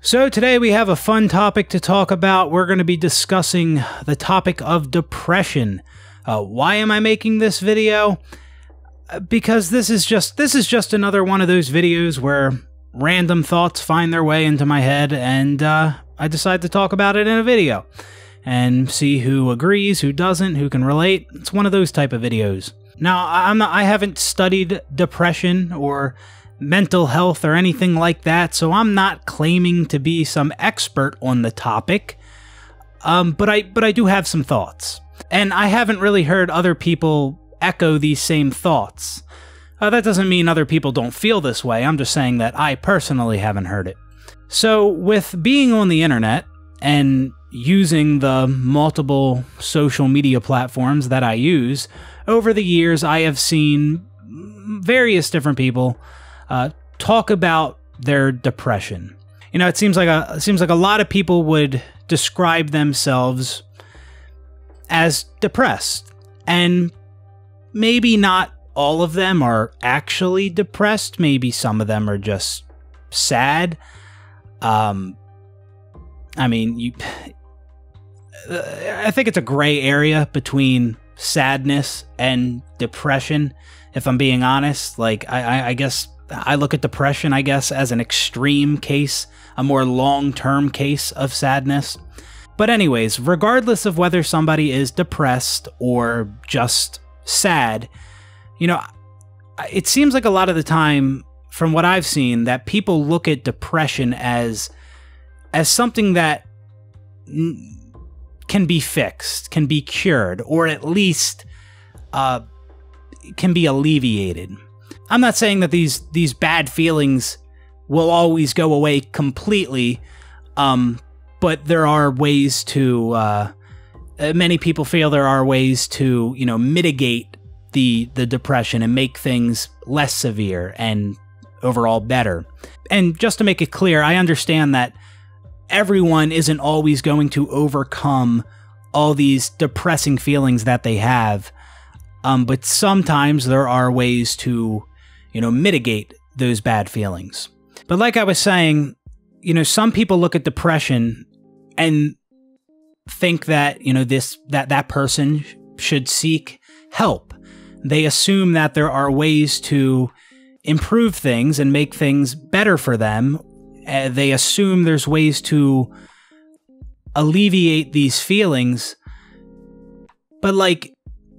So today we have a fun topic to talk about. We're going to be discussing the topic of depression. Why am I making this video? Because this is just another one of those videos where random thoughts find their way into my head, and I decide to talk about it in a video and see who agrees, who doesn't, who can relate. It's one of those type of videos. Now, I haven't studied depression or mental health or anything like that, so I'm not claiming to be some expert on the topic. But I do have some thoughts, and I haven't really heard other people echo these same thoughts. That doesn't mean other people don't feel this way. I'm just saying that I personally haven't heard it. So with being on the internet and using the multiple social media platforms that I use, over the years I have seen various different people talk about their depression. You know, it seems like a lot of people would describe themselves as depressed, and maybe not all of them are actually depressed. Maybe some of them are just sad. I mean, I think it's a gray area between sadness and depression, if I'm being honest. Like, I guess I look at depression, I guess, as an extreme case, a more long-term case of sadness. But anyways, regardless of whether somebody is depressed or just sad, you know, it seems like a lot of the time, from what I've seen, that people look at depression as something that can be fixed, can be cured, or at least can be alleviated. I'm not saying that these bad feelings will always go away completely, but there are ways to, many people feel there are ways to, you know, mitigate the depression and make things less severe and overall better. And just to make it clear, I understand that everyone isn't always going to overcome all these depressing feelings that they have, but sometimes there are ways to, you know, mitigate those bad feelings. But like I was saying, you know, some people look at depression and think that, you know, that person should seek help. They assume that there are ways to improve things and make things better for them. They assume there's ways to alleviate these feelings, but like,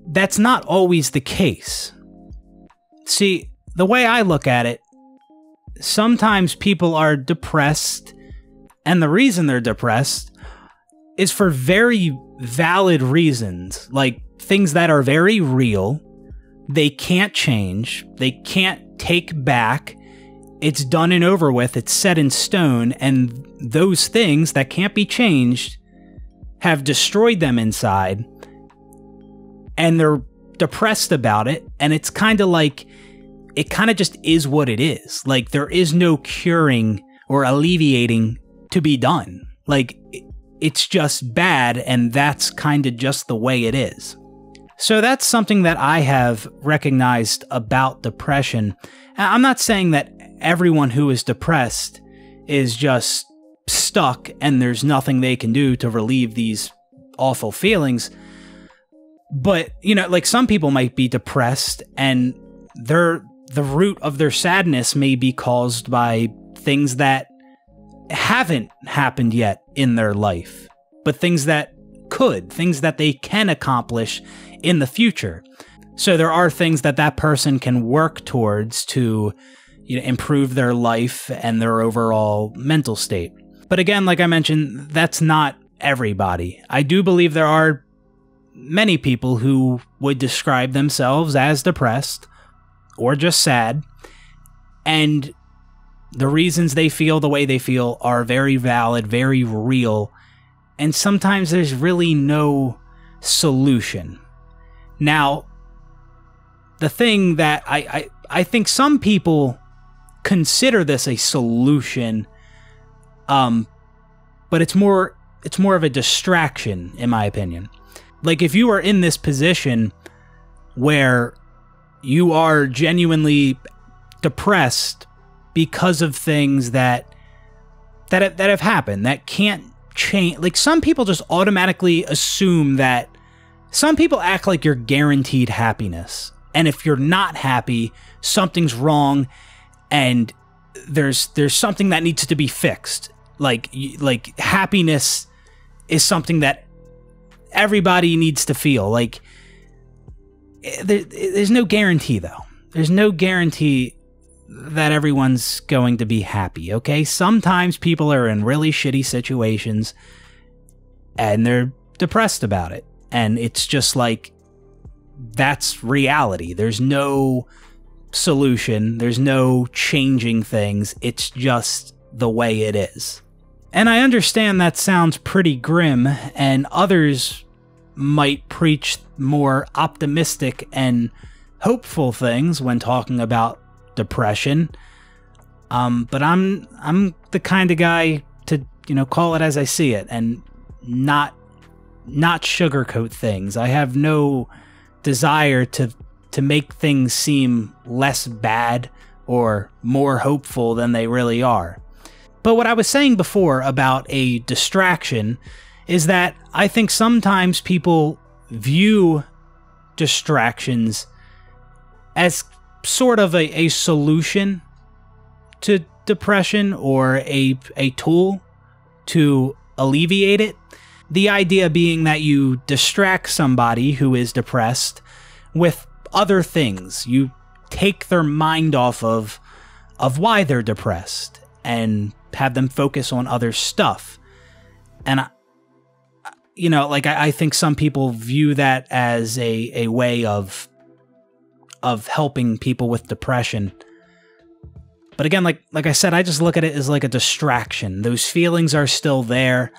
that's not always the case. See, the way I look at it, sometimes people are depressed, and the reason they're depressed is for very valid reasons, like things that are very real. They can't change, they can't take back. It's done and over with, it's set in stone, and those things that can't be changed have destroyed them inside, and they're depressed about it, and it's kind of like, it kind of just is what it is. Like, there is no curing or alleviating to be done. Like, it's just bad, and that's kind of just the way it is. So that's something that I have recognized about depression. I'm not saying that everyone who is depressed is just stuck and there's nothing they can do to relieve these awful feelings. But, you know, like, some people might be depressed and the root of their sadness may be caused by things that haven't happened yet in their life, but things that things that they can accomplish in the future. So there are things that that person can work towards to, you know, improve their life and their overall mental state. But again, like I mentioned, that's not everybody. I do believe there are many people who would describe themselves as depressed or just sad, and the reasons they feel the way they feel are very valid, very real, and sometimes there's really no solution. Now, the thing that I think some people consider this a solution, but it's more of a distraction, in my opinion. Like, if you are in this position where you are genuinely depressed because of things that that have happened that can't change. Like, some people just automatically assume that some people act like you're guaranteed happiness. And if you're not happy, something's wrong and there's something that needs to be fixed. Like happiness is something that everybody needs to feel. Like, there's no guarantee, though. There's no guarantee that everyone's going to be happy, okay? Sometimes people are in really shitty situations and they're depressed about it. And it's just like, that's reality. There's no solution. There's no changing things. It's just the way it is. And I understand that sounds pretty grim, and others might preach more optimistic and hopeful things when talking about depression. But I'm the kind of guy to, call it as I see it and not sugarcoat things. I have no desire to make things seem less bad or more hopeful than they really are. But what I was saying before about a distraction is that I think sometimes people view distractions as sort of a solution to depression, or a tool to alleviate it. The idea being that you distract somebody who is depressed with other things. You take their mind off of why they're depressed and have them focus on other stuff. And I think some people view that as a way of helping people with depression. But again, like I said, I just look at it as like a distraction. Those feelings are still there.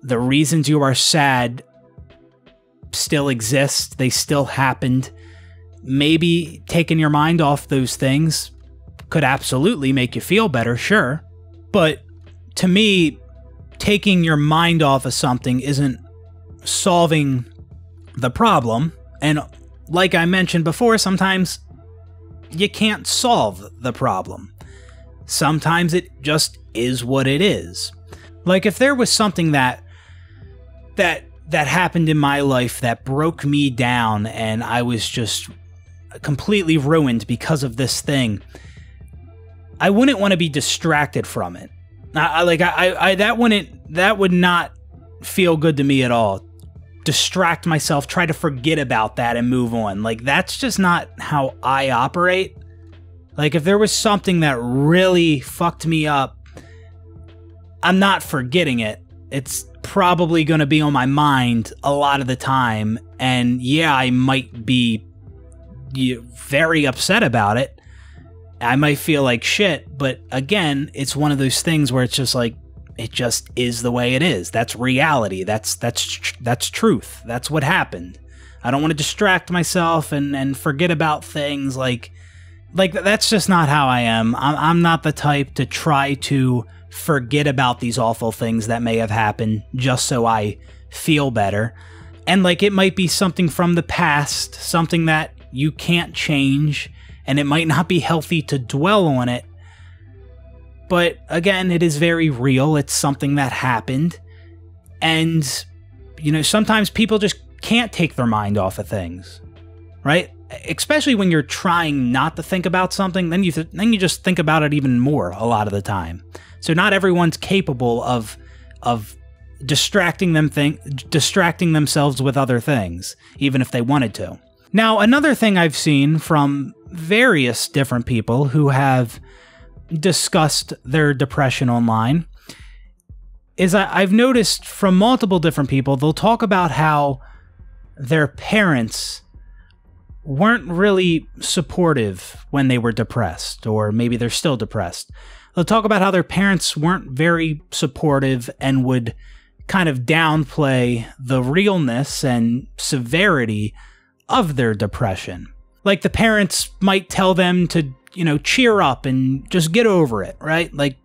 The reasons you are sad still exist. They still happened. Maybe taking your mind off those things could absolutely make you feel better, sure. But to me, taking your mind off of something isn't solving the problem. And like I mentioned before, sometimes you can't solve the problem. Sometimes it just is what it is. Like, if there was something that happened in my life that broke me down and I was just completely ruined because of this thing, I wouldn't want to be distracted from it. That would not feel good to me at all. Distract myself, try to forget about that and move on. Like, that's just not how I operate. Like, if there was something that really fucked me up, I'm not forgetting it. It's probably going to be on my mind a lot of the time. And yeah, I might be very upset about it. I might feel like shit, but again, it's one of those things where it's just like, it just is the way it is. That's reality. That's truth. That's what happened. I don't want to distract myself and forget about things like that's just not how I am. I'm not the type to try to forget about these awful things that may have happened just so I feel better. And like, it might be something from the past, something that you can't change, and it might not be healthy to dwell on it. But again, it is very real. It's something that happened. And, sometimes people just can't take their mind off of things, right? Especially when you're trying not to think about something, then you just think about it even more a lot of the time. So not everyone's capable of distracting themselves with other things, even if they wanted to. Now, another thing I've seen from various different people who have discussed their depression online is I've noticed from multiple different people, they'll talk about how their parents weren't really supportive when they were depressed, or maybe they're still depressed. They'll talk about how their parents weren't very supportive and would kind of downplay the realness and severity of their depression. Like, the parents might tell them to, cheer up and just get over it, right? Like,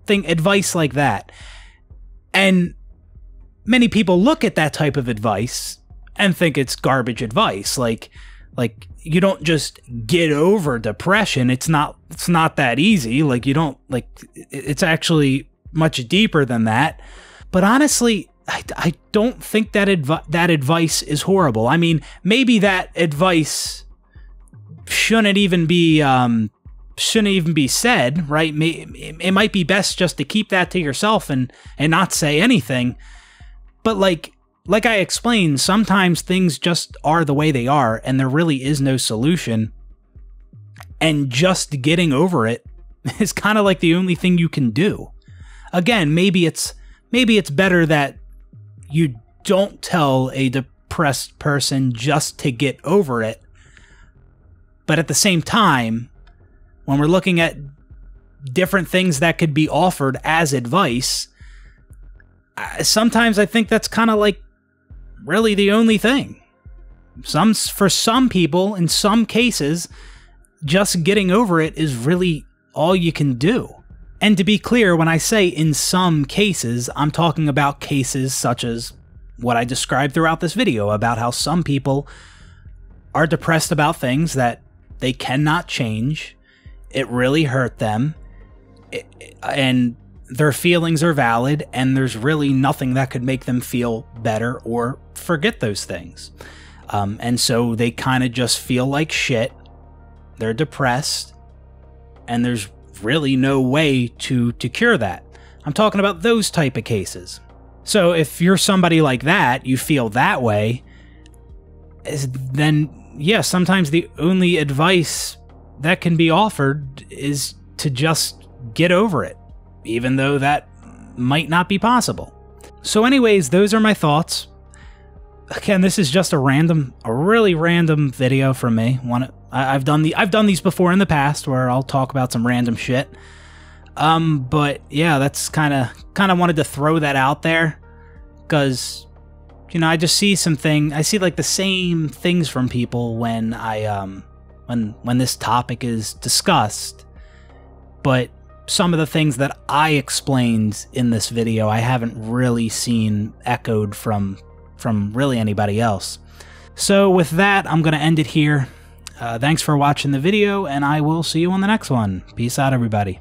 advice like that. And many people look at that type of advice and think it's garbage advice. Like you don't just get over depression. It's not that easy. Like, you don't, it's actually much deeper than that. But honestly, I don't think that that advice is horrible. I mean, maybe that advice shouldn't even be said, right? It might be best just to keep that to yourself and not say anything. But like I explained, sometimes things just are the way they are, and there really is no solution. And just getting over it is kind of like the only thing you can do. Again, maybe it's better that you don't tell a depressed person just to get over it. But at the same time, when we're looking at different things that could be offered as advice, sometimes I think that's kind of like really the only thing. For some people, in some cases, just getting over it is really all you can do. And to be clear, when I say in some cases, I'm talking about cases such as what I described throughout this video, about how some people are depressed about things that they cannot change. It really hurt them, and their feelings are valid, and there's really nothing that could make them feel better or forget those things. And so they kind of just feel like shit. They're depressed, and there's really no way to cure that. I'm talking about those type of cases. So if you're somebody like that, you feel that way, then yeah, sometimes the only advice that can be offered is to just get over it, even though that might not be possible. So anyways, those are my thoughts. Again, this is just a really random video from me. I've done these before in the past where I'll talk about some random shit. But yeah, that's kind of wanted to throw that out there, because you know, I just see I see like the same things from people when when this topic is discussed, but some of the things that I explained in this video I haven't really seen echoed from really anybody else. So with that, I'm going to end it here. Thanks for watching the video, and I will see you on the next one. Peace out, everybody.